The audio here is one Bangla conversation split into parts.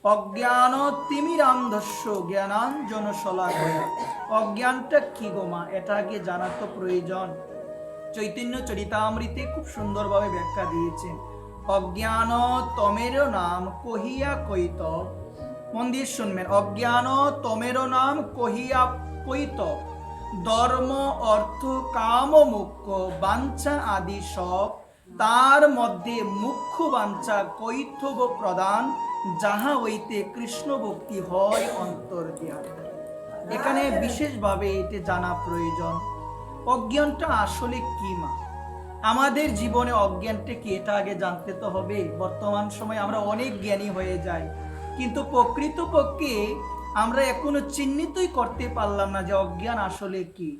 অজ্ঞান তিমিরান্ধস্য জ্ঞানাঞ্জন শলাকয়া। অজ্ঞানটা কি গো মা, এটা আগে জানা তো প্রয়োজন। চৈতন্য চরিতামৃতে খুব সুন্দরভাবে ব্যাখ্যা দিয়েছেন। অজ্ঞান তমের নাম কহিয়া কইত, মন দিয়ে শুনবেন, অজ্ঞান তমের নাম কহিয়া কইত, ধর্ম অর্থ কাম মুখ্য বাঞ্ছা আদি সব, তার মধ্যে মুখ্য বাঞ্ছা কৈথব প্রদান, যাহা হইতে কৃষ্ণ ভক্তি হয় অন্তর্ধান। এখানে বিশেষভাবে এটি জানা প্রয়োজন। অজ্ঞানটা আসলে কি মা? আমাদের জীবনে অজ্ঞানটা কি, এটা আগে জানতে তো হবে। বর্তমান সময়ে আমরা অনেক জ্ঞানী হয়ে যাই, কিন্তু প্রকৃতপক্ষে আমরা এখনো চিহ্নিতই করতে পারলাম না যে অজ্ঞান আসলে কি।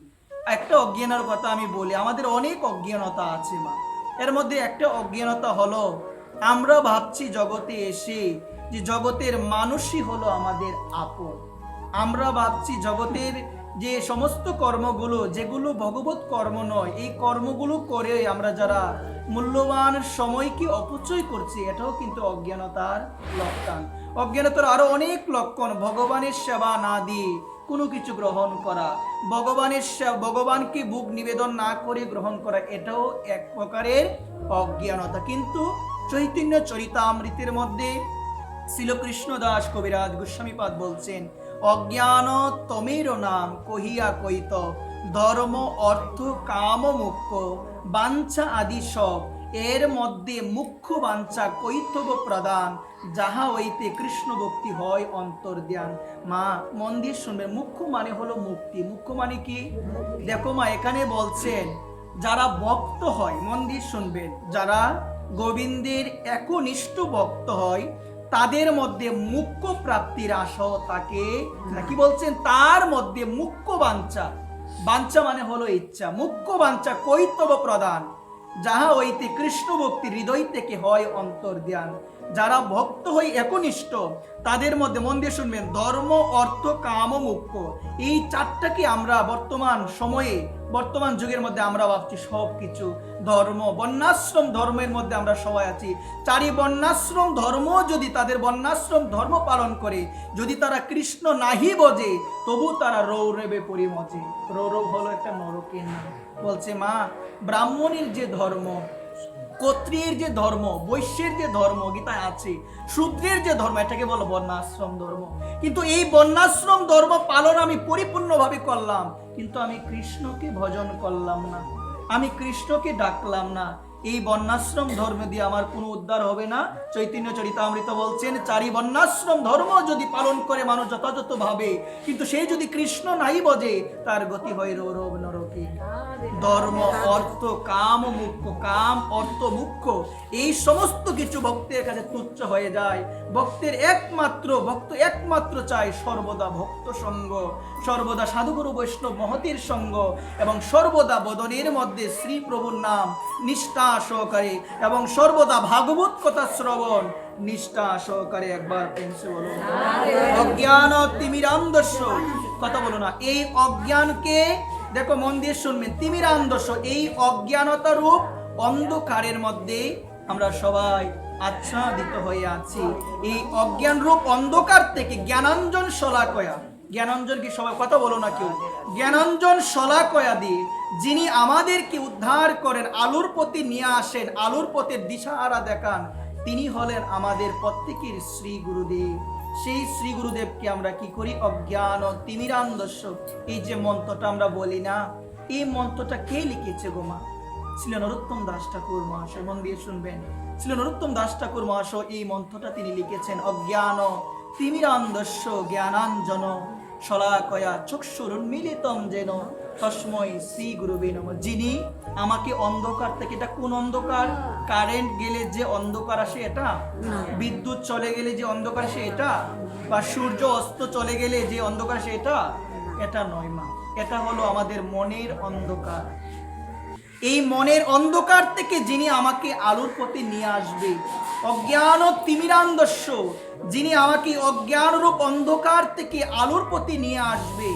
একটা অজ্ঞানের কথা আমি বলি, আমাদের অনেক অজ্ঞানতা আছে মা। এর মধ্যে একটা অজ্ঞানতা হলো আমরা ভাবছি জগতে এসে যে জগতের মানুষই হলো আমাদের আপন। আমরা ভাবছি জগতের যে সমস্ত কর্মগুলো, যেগুলো ভগবত কর্ম নয়, এই কর্মগুলো করে আমরা যারা মূল্যবান সময়কে অপচয় করছি, এটাও কিন্তু অজ্ঞানতার লক্ষণ। অজ্ঞানতার আরো অনেক লক্ষণ, ভগবানের সেবা না দিয়ে কোনো কিছু গ্রহণ করা, ভগবানকে বুক নিবেদন না করে গ্রহণ করা, এটাও এক প্রকারের অজ্ঞানতা। কিন্তু চৈতন্য চরিতামৃতের মধ্যে শ্রীকৃষ্ণ দাস কবিরাজ গোস্বামীপাদ বলছেন, অজ্ঞান তমের নাম কহিয়া কইত, ধর্ম অর্থ কাম মুখ্য বাঞ্ছা আদি সব, এর মধ্যে মুখ্য বাঞ্ছা কৈথব প্রদান, যাহা হইতে কৃষ্ণ ভক্তি হয় অন্তর্ধান। মা মন দিয়ে শুনবেন, মুখ্য মানে হলো মুক্তি। মুখ্য মানে কি? দেখো মা, এখানে বলছেন যারা ভক্ত হয়, মন দিয়ে শুনবেন, যারা গোবিন্দের একনিষ্ঠ ভক্ত হয়, তাদের মধ্যে মুখ্য প্রাপ্তির আশাও থাকে। কি বলছেন? তার মধ্যে মুখ্য বাঞ্ছা, বাঞ্ছা মানে হলো ইচ্ছা, মুখ্য বাঞ্ছা কৈতব প্রদান, যাহা হইতে কৃষ্ণ ভক্তি হৃদয় থেকে হয় অন্তর্ধান। যারা ভক্ত হই একনিষ্ঠ, তাদের মধ্যে, মন দিয়ে শুনবেন, ধর্ম অর্থ কাম মুখ্য, এই চারটাকে আমরা বর্তমান সময়ে, বর্তমান যুগের মধ্যে আমরা ভাবছি সব কিছু ধর্ম, বর্ণাশ্রম ধর্মের মধ্যে আমরা সবাই আছি। চারি বর্ণাশ্রম ধর্ম যদি তাদের বর্ণাশ্রম ধর্ম পালন করে, যদি তারা কৃষ্ণ নাহি বোঝে, তবু তারা রৌরবে পরিমজে। রৌরব হলো একটা নরকের নাম। বলছে মা, ব্রাহ্মণের যে ধর্ম, ক্ষত্রিয়ের যে ধর্ম, বৈশ্যের যে ধর্ম গীতায় আছে, শূদ্রের যে ধর্ম, এটাকে বলো বর্ণাশ্রম ধর্ম। কিন্তু এই বর্ণাশ্রম ধর্ম পালন আমি পরিপূর্ণভাবে করলাম, কিন্তু আমি কৃষ্ণকে ভজন করলাম না, আমি কৃষ্ণকে ডাকলাম না, এই বর্ণাশ্রম ধর্ম দিয়ে আমার কোনো উদ্ধার হবে না। চৈতন্য চরিতামৃত বলছেন, চারি বর্ণাশ্রম ধর্ম যদি পালন করে মানুষ যথাযথ ভাবে, কিন্তু সে যদি কৃষ্ণ নাই বোঝে, তার গতি হয় রৌরব নরকে। ধর্ম অর্থ কাম মুখ্য, কাম অর্থ মুখ্য, এই সমস্ত কিছু ভক্তের কাছে তুচ্ছ হয়ে যায়। ভক্ত একমাত্র চায় সর্বদা ভক্ত সঙ্গ, সর্বদা সাধুগুরু বৈষ্ণব মহতির সঙ্গ, এবং সর্বদা বদনের মধ্যে শ্রী প্রভুর নাম নিষ্ঠা সহকারে, এবং সর্বদা ভাগবত কথা শ্রবণ নিষ্ঠা সহকারে। একবার পেন্সে বলো, অজ্ঞান তিমিরান্ধস্য, কথা বলো না, এই অজ্ঞানকে দেখো, মন দিয়ে শুনবেন, তিমিরান্ধস্য, এই অজ্ঞানতা রূপ অন্ধকারের মধ্যে আমরা সবাই আচ্ছাদিত হয়ে আছি। এই অজ্ঞান রূপ অন্ধকার থেকে জ্ঞানাঞ্জন শলাকয়া, জ্ঞানাঞ্জন কি সবাই, কথা বলো না কেউ, জ্ঞানাঞ্জন শলাকয়া দিয়ে যিনি আমাদেরকে উদ্ধার করেন, আলোর পথে নিয়ে আসেন, আলোর পথের দিশাহারা দেখান, তিনি হলেন আমাদের প্রত্যেকের শ্রী গুরুদেব। সেই শ্রী গুরুদেবকে আমরা কি করি? অজ্ঞান তিমিরান্ধস্য, এই যে মন্ত্রটা আমরা বলি না, এই মন্ত্রটা কে লিখেছে গো মা? শ্রী নরোত্তম দাস ঠাকুর মহাশয়। মন দিয়ে শুনবেন, শ্রী নরোত্তম দাস ঠাকুর মহাশয় এই মন্ত্রটা তিনি লিখেছেন, অজ্ঞান তিমিরান্ধস্য জ্ঞানাঞ্জন শলাকয়া চক্ষুরুন্মীলিতম যেন তস্মৈ শ্রী গুরুবে নমঃ। যিনি আমাকে অন্ধকার থেকে, এটা কোন অন্ধকার? কারেন্ট গেলে যে অন্ধকার আসে এটা, বিদ্যুৎ চলে গেলে যে অন্ধকার আসে এটা, বা সূর্য অস্ত চলে গেলে যে অন্ধকার আসে এটা, এটা নয় মা, এটা হলো আমাদের মনের অন্ধকার। এই মনের অন্ধকার থেকে যিনি আমাকে আলোর পথে নিয়ে আসবে, অজ্ঞান তিমিরান্ধস্য, যিনি আমাকে অজ্ঞান রূপ অন্ধকার থেকে আলোর পথে নিয়ে আসবে,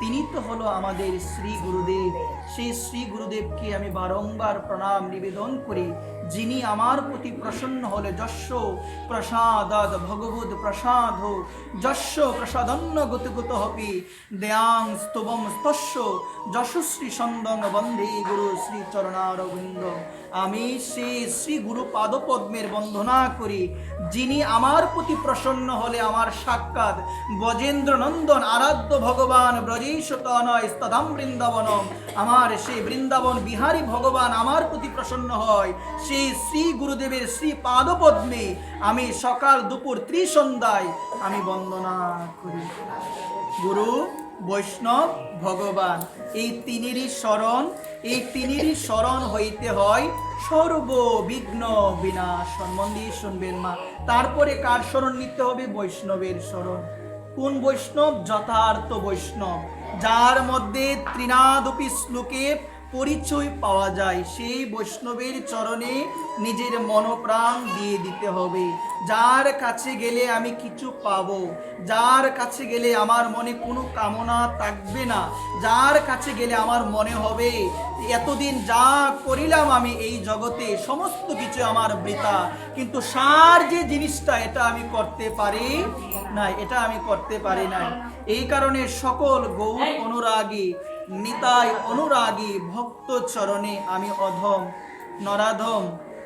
তিনি তো হলো আমাদের শ্রী গুরুদেব। সেই শ্রী গুরুদেবকে আমি বারংবার প্রণাম নিবেদন করি, যিনি আমার প্রতি প্রসন্ন হলে যস্য প্রসাদাদ ভগবদ প্রসাদ যস্য প্রসাদন্ন গতগত হপি দেয়াং স্তবম স্তস্য যশশ্রী সন্দং বন্দে গুরু শ্রী চরণারবিন্দ। আমি সেই শ্রী গুরু পাদপদ্মের বন্দনা করি, যিনি আমার প্রতি প্রসন্ন হলে আমার সাক্ষাৎ ব্রজেন্দ্র নন্দন আরাধ্য ভগবান ব্রজেশ তনয় স্তদাম বৃন্দাবনম, আমার সেই বৃন্দাবন বিহারী ভগবান আমার প্রতি প্রসন্ন হয়। সেই শ্রী গুরুদেবের শ্রী পাদপদ্মে আমি সকাল দুপুর ত্রিসন্ধ্যায় আমি বন্দনা করি। গুরু বৈষ্ণব ভগবান এই তিনেরই শরণ হইতে হয় সর্ববিঘ্ন বিনাশন। মন দিয়ে শুনবেন মা। তারপরে কার শরণ নিতে হবে? বৈষ্ণবের শরণ। কোন বৈষ্ণব? যথার্থ বৈষ্ণব, যার মধ্যে ত্রিনাদপি শ্লোকে পরিচয় পাওয়া যায়, সেই বৈষ্ণবের চরণে নিজের মনোপ্রাণ দিয়ে দিতে হবে। যার কাছে গেলে আমি কিছু পাবো, যার কাছে গেলে আমার মনে কোনো কামনা থাকবে না, যার কাছে গেলে আমার মনে হবে এতদিন যা করিলাম আমি এই জগতে সমস্ত কিছু আমার বৃথা, কিন্তু সার যে জিনিসটা এটা আমি করতে পারি নাই, এটা আমি করতে পারি নাই। এই কারণে সকল গৌর অনুরাগী নিতাই অনুরাগী ভক্ত চরণে আমি অধম নরাধম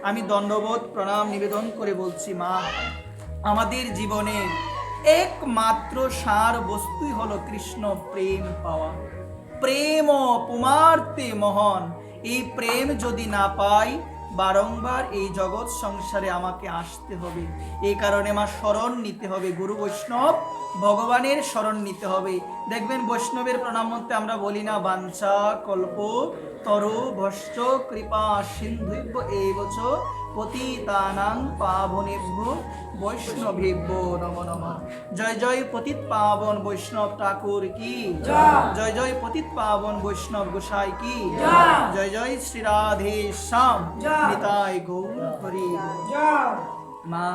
আমি দণ্ডবোধ প্রণাম নিবেদন করে বলছি, মা, আমাদের জীবনে একমাত্র সার বস্তুই হলো কৃষ্ণ প্রেম পাওয়া। প্রেম পুমার্তে মহন, এই প্রেম যদি না পাই বারংবার এই জগৎ সংসারে আমাকে আসতে হবে। এই কারণে মা শরণ নিতে হবে, গুরু বৈষ্ণব ভগবানের শরণ নিতে হবে। দেখবেন বৈষ্ণবের প্রণাম মন্ত্রে আমরা বলি না বাঞ্ছা কল্প তরু ভস্য কৃপা সিন্ধুভ্য এবচ পতিতানাং পাবনেভ্য বৈষ্ণবেভ্যো নমো নমঃ। জয় জয় পতিত পাবন বৈষ্ণব ঠাকুর কি জয়, জয় পতিত পাবন বৈষ্ণব গোসাই কি জয়, জয় শ্রী রাধে শ্যাম নিতাই গৌর হরি। মা